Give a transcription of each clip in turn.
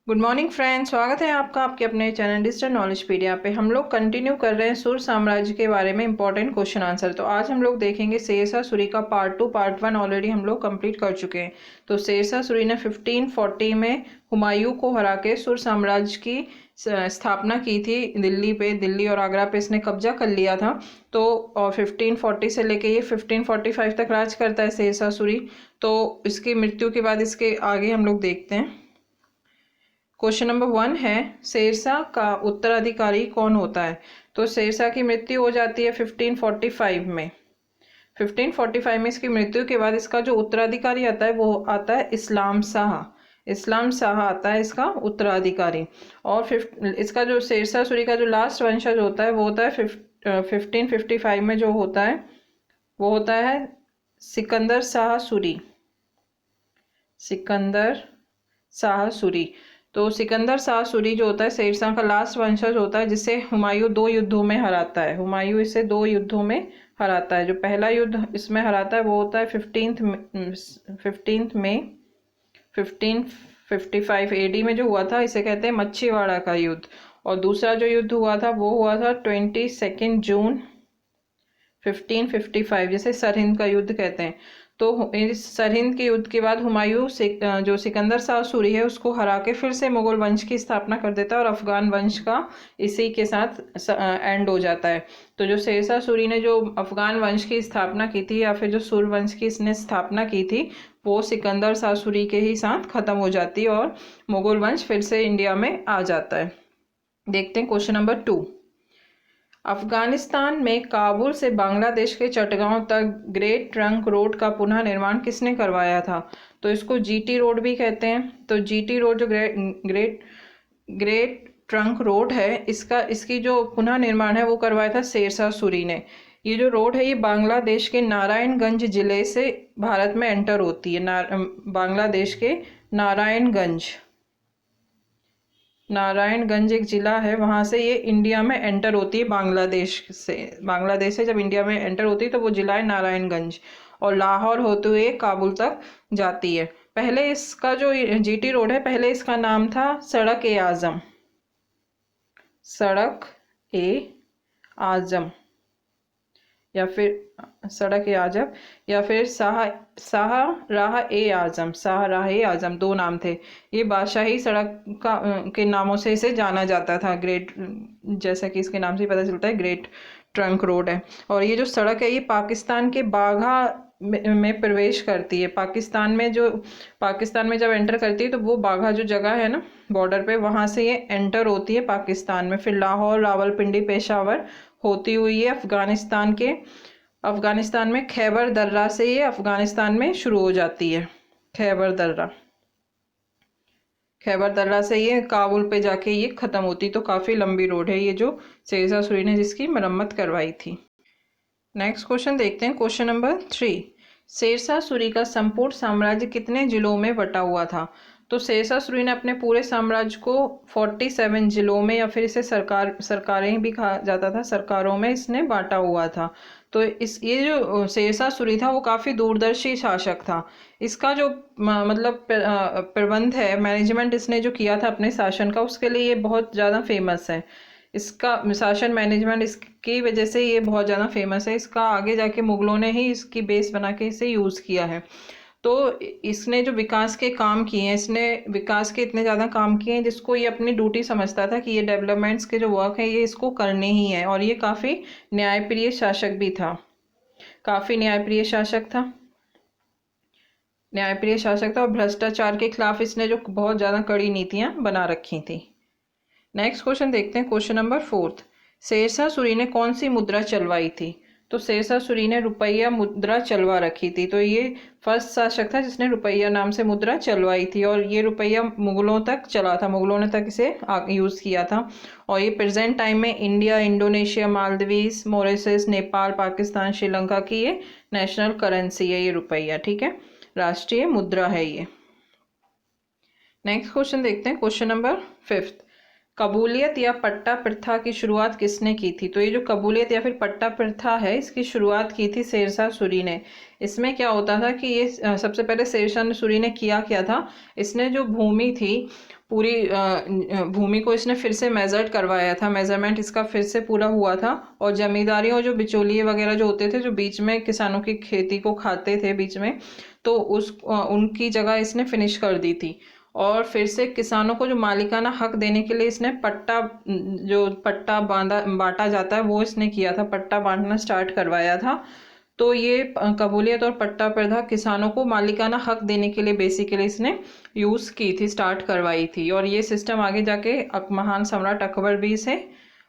Good morning friends, स्वागत है आपका आपके अपने चैनल डिजिटल नॉलेजपीडिया पे। हम लोग कंटिन्यू कर रहे हैं सुर साम्राज्य के बारे में इंपॉर्टेंट क्वेश्चन आंसर। तो आज हम लोग देखेंगे शेरशाह सूरी का पार्ट 2। पार्ट 1 ऑलरेडी हम लोग कंप्लीट कर चुके हैं। तो शेरशाह सूरी ने 1540 में हुमायूं को हरा के सुर साम्राज्य की स्थापना की थी। दिल्ली और आगरा पे इसने कब्जा कर लिया था। तो और 1540 से लेके ये 1545 तक राज करता है शेरशाह सूरी। तो इसकी मृत्यु के बाद इसके आगे हम लोग देखते हैं। क्वेश्चन नंबर 1 है, शेरशाह का उत्तराधिकारी कौन होता है? तो शेरशाह की मृत्यु हो जाती है 1545 में। 1545 में इसकी मृत्यु के बाद इसका जो उत्तराधिकारी आता है वो आता है इस्लाम शाह। इस्लाम शाह आता है इसका उत्तराधिकारी। और इसका जो शेरशाह सूरी का जो लास्ट वंशज होता है वो होता है 1555 में जो होता है वो होता है सिकंदर शाह सूरी। सिकंदर शाह सूरी। तो सिकंदर शाह सूरी जो होता है शेरशाह का लास्ट वंशज होता है, जिसे हुमायूं 2 युद्धों में हराता है। हुमायूं इसे 2 युद्धों में हराता है। जो पहला युद्ध इसमें हराता है वो होता है 15 मई 1555 एडी में जो हुआ था, इसे कहते हैं मच्छीवाड़ा का युद्ध। और दूसरा जो युद्ध हुआ था वो हुआ था 22 जून 1555, जिसे सरहिंद का युद्ध कहते हैं। तो इस सरहिंद के युद्ध के बाद हुमायूं जो सिकंदर शाह सूरी है उसको हरा के फिर से मुगल वंश की स्थापना कर देता है और अफगान वंश का इसी के साथ एंड हो जाता है। तो जो शेरशाह सूरी ने जो अफगान वंश की स्थापना की थी या फिर जो सूर वंश की इसने स्थापना की थी वो सिकंदर शाह सूरी के ही साथ खत्म हो जाती है और मुगल वंश फिर से इंडिया में आ जाता है। देखते हैं क्वेश्चन नंबर 2। अफगानिस्तान में काबुल से बांग्लादेश के चटगांव तक ग्रेट ट्रंक रोड का पुनः निर्माण किसने करवाया था? तो इसको जीटी रोड भी कहते हैं। तो जीटी रोड जो ग्रेट ट्रंक रोड है, इसकी जो पुनः निर्माण है वो करवाया था शेरशाह सूरी ने। ये जो रोड है ये बांग्लादेश के नारायणगंज जिले से भारत में एंटर होती है। बांग्लादेश के नारायणगंज एक जिला है, वहां से ये इंडिया में एंटर होती है। बांग्लादेश से जब इंडिया में एंटर होती है तो वो जिला है नारायणगंज और लाहौर होते हुए काबुल तक जाती है। पहले इसका जो जीटी रोड है पहले इसका नाम था सड़क ए आजम। सड़क ए आजम या फिर सड़क ए आजम या फिर शाहराह ए आजम, 2 नाम थे। ये बादशाही सड़क के नामों से इसे जाना जाता था। जैसा कि इसके नाम से पता चलता है ग्रेट ट्रंक रोड है। और ये जो सड़क है ये पाकिस्तान के बाघा में प्रवेश करती है। पाकिस्तान में जब एंटर करती है तो वो बाघा जो जगह है ना बॉर्डर पे, वहां से ये एंटर होती है पाकिस्तान में। फिर लाहौर, रावलपिंडी, पेशावर होती हुई है अफगानिस्तान में खैबर दर्रा से ये अफगानिस्तान में शुरू हो जाती है। खैबर दर्रा से ये काबुल पे जाके ये खत्म होती। तो काफी लंबी रोड है ये जो शेरशाह सूरी ने जिसकी मरम्मत करवाई थी। नेक्स्ट क्वेश्चन देखते हैं। क्वेश्चन नंबर 3, शेरशाह सूरी का संपूर्ण साम्राज्य कितने जिलों में बटा हुआ था? तो शेरशाह सूरी ने अपने पूरे साम्राज्य को 47 जिलों में या फिर इसे सरकारें भी कहा जाता था, सरकारों में इसने बांटा हुआ था। तो ये जो शेरशाह सूरी था वो काफी दूरदर्शी शासक था। इसका जो मतलब प्रबंध है, मैनेजमेंट इसने जो किया था अपने शासन का, उसके लिए ये बहुत ज़्यादा फेमस है। इसका शासन मैनेजमेंट इसकी वजह से ये बहुत ज़्यादा फेमस है। इसका आगे जाके मुगलों ने ही इसकी बेस बना के इसे यूज़ किया है। तो इसने जो विकास के काम किए हैं, इसने विकास के इतने ज़्यादा काम किए हैं जिसको ये अपनी ड्यूटी समझता था कि ये डेवलपमेंट्स के जो वर्क है ये इसको करने ही है। और ये काफ़ी न्यायप्रिय शासक भी था। न्यायप्रिय शासक था और भ्रष्टाचार के खिलाफ इसने जो बहुत ज़्यादा कड़ी नीतियाँ बना रखी थी। नेक्स्ट क्वेश्चन देखते हैं। क्वेश्चन नंबर 4, शेरशाह सूरी ने कौन सी मुद्रा चलवाई थी? तो शेरशाह सूरी ने रुपया मुद्रा चलवा रखी थी। तो ये फर्स्ट शासक था जिसने रुपया नाम से मुद्रा चलवाई थी और ये रुपया मुगलों तक चला था। मुगलों ने तक इसे यूज़ किया था। और ये प्रेजेंट टाइम में India, Indonesia, Maldives, Mauritius, Nepal, Pakistan, Sri Lanka की ये नेशनल करेंसी है ये रुपया। ठीक है, राष्ट्रीय मुद्रा है ये। नेक्स्ट क्वेश्चन देखते हैं। क्वेश्चन नंबर 5, कबूलियत या पट्टा प्रथा की शुरुआत किसने की थी? तो ये जो कबूलियत या फिर पट्टा प्रथा है, इसकी शुरुआत की थी शेरशाह सूरी ने। इसमें क्या होता था कि ये सबसे पहले शेरशाह सूरी ने किया क्या था, इसने जो भूमि थी पूरी भूमि को इसने फिर से मेजर्ड करवाया था, मेजरमेंट इसका फिर से पूरा हुआ था। और जमींदारी और जो बिचौलिए वगैरह जो होते थे, जो बीच में किसानों की खेती को खाते थे बीच में, तो उनकी जगह इसने फिनिश कर दी थी। और फिर से किसानों को जो मालिकाना हक देने के लिए इसने पट्टा बांटा जाता है वो इसने किया था, पट्टा बांटना स्टार्ट करवाया था। तो ये कबूलियत और पट्टा प्रथा किसानों को मालिकाना हक देने के लिए बेसिकली इसने यूज़ की थी, स्टार्ट करवाई थी। और ये सिस्टम आगे जाके महान सम्राट अकबर भी इसे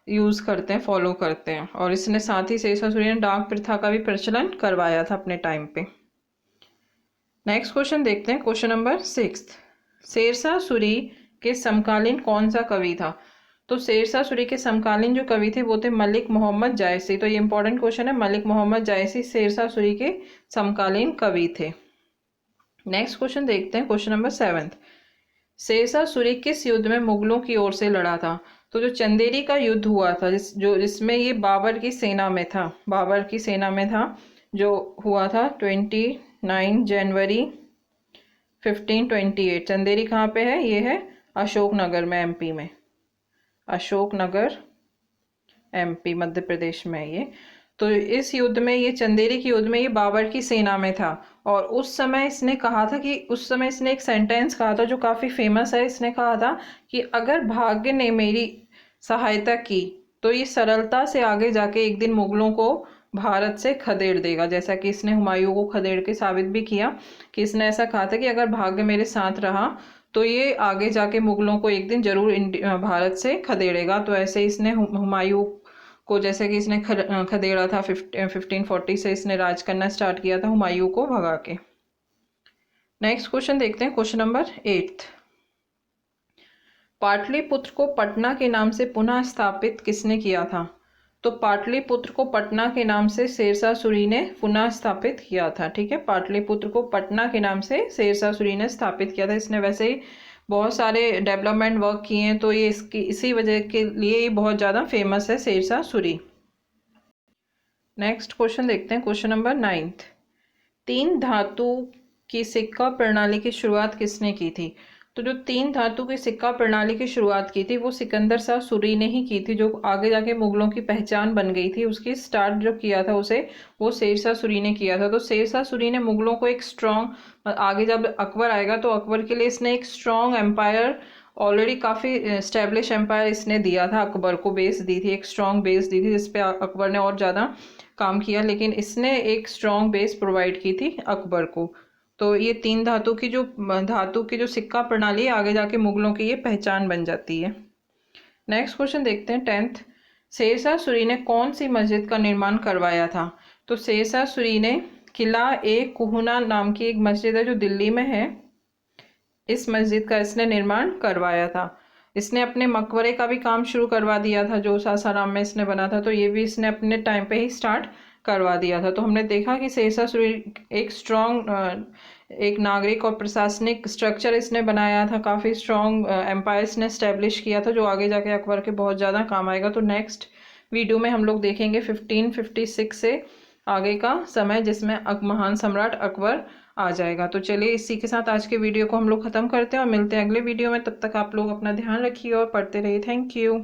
यूज़ करते हैं, फॉलो करते हैं। और इसने साथ ही शेरशाह सूरी ने डाक प्रथा का भी प्रचलन करवाया था अपने टाइम पे। नेक्स्ट क्वेश्चन देखते हैं, क्वेश्चन नंबर 6। शेरशाह सूरी के समकालीन कौन सा कवि था? तो शेरशाह सूरी के समकालीन जो कवि थे वो थे मलिक मोहम्मद जायसी। तो ये इंपॉर्टेंट क्वेश्चन है, मलिक मोहम्मद जायसी शेरशाह सूरी के समकालीन कवि थे। नेक्स्ट क्वेश्चन देखते हैं, क्वेश्चन नंबर 7। शेरशाह सूरी किस युद्ध में मुगलों की ओर से लड़ा था? तो जो चंदेरी का युद्ध हुआ था, जिसमें ये बाबर की सेना में था, बाबर की सेना में था, जो हुआ था 29 जनवरी 1528। चंदेरी कहाँ पे है? ये है अशोकनगर में, एमपी में, अशोकनगर एमपी मध्य प्रदेश में ये। तो इस युद्ध में, ये चंदेरी के युद्ध में, ये बाबर की सेना में था। और उस समय इसने कहा था कि, उस समय इसने एक सेंटेंस कहा था जो काफ़ी फेमस है। इसने कहा था कि अगर भाग्य ने मेरी सहायता की तो ये सरलता से आगे जाके एक दिन मुगलों को भारत से खदेड़ देगा। जैसा कि इसने हुमायूं को खदेड़ के साबित भी किया कि इसने ऐसा कहा था कि अगर भाग्य मेरे साथ रहा तो ये आगे जाके मुगलों को एक दिन जरूर भारत से खदेड़ेगा। तो ऐसे इसने हुमायूं को, जैसे कि इसने खदेड़ा था, 1540 से इसने राज करना स्टार्ट किया था हुमायूं को भगा के। नेक्स्ट क्वेश्चन देखते हैं, क्वेश्चन नंबर 8। पाटलिपुत्र को पटना के नाम से पुनः स्थापित किसने किया था? तो पाटलिपुत्र को पटना के नाम से शेरशाह सूरी ने पुनः स्थापित किया था। ठीक है, पाटलिपुत्र को पटना के नाम से शेरशाह सूरी ने स्थापित किया था। इसने वैसे ही बहुत सारे डेवलपमेंट वर्क किए हैं, तो ये इसी वजह के लिए ये बहुत ज़्यादा फेमस है, शेरशाह सूरी। नेक्स्ट क्वेश्चन देखते हैं, क्वेश्चन नंबर 9। 3 धातु की सिक्का प्रणाली की शुरुआत किसने की थी? तो जो 3 धातु की सिक्का प्रणाली की शुरुआत की थी वो सिकंदर शाह सूरी ने ही की थी, जो आगे जाके मुगलों की पहचान बन गई थी। उसकी स्टार्ट जो किया था उसे, वो शेरशाह सूरी ने किया था। तो शेरशाह सूरी ने मुगलों को एक स्ट्रॉन्ग, आगे जब अकबर आएगा तो अकबर के लिए इसने एक स्ट्रॉन्ग एम्पायर, ऑलरेडी काफ़ी इस्टेब्लिश एम्पायर इसने दिया था, अकबर को बेस दी थी, एक स्ट्रॉन्ग बेस दी थी जिसपे अकबर ने और ज़्यादा काम किया, लेकिन इसने एक स्ट्रॉन्ग बेस प्रोवाइड की थी अकबर को। तो ये 3 धातु की जो सिक्का प्रणाली है, आगे जाके मुगलों की ये पहचान बन जाती है। नेक्स्ट क्वेश्चन देखते हैं, 10th। शेरशाह सूरी ने कौन सी मस्जिद का निर्माण करवाया था? तो शेरशाह सूरी ने किला ए कुहुना नाम की एक मस्जिद है जो दिल्ली में है, इस मस्जिद का इसने निर्माण करवाया था। इसने अपने मकबरे का भी काम शुरू करवा दिया था, जो सासाराम में इसने बना था, तो ये भी इसने अपने टाइम पे ही स्टार्ट करवा दिया था। तो हमने देखा कि शेरशाह सूरी एक स्ट्रॉन्ग, एक नागरिक और प्रशासनिक स्ट्रक्चर इसने बनाया था, काफ़ी स्ट्रॉन्ग एम्पायर इसने इस्टेब्लिश किया था, जो आगे जाके अकबर के बहुत ज़्यादा काम आएगा। तो नेक्स्ट वीडियो में हम लोग देखेंगे 1556 से आगे का समय, जिसमें महान सम्राट अकबर आ जाएगा। तो चलिए इसी के साथ आज के वीडियो को हम लोग ख़त्म करते हैं और मिलते हैं अगले वीडियो में। तब तक आप लोग अपना ध्यान रखिए और पढ़ते रहिए। Thank you.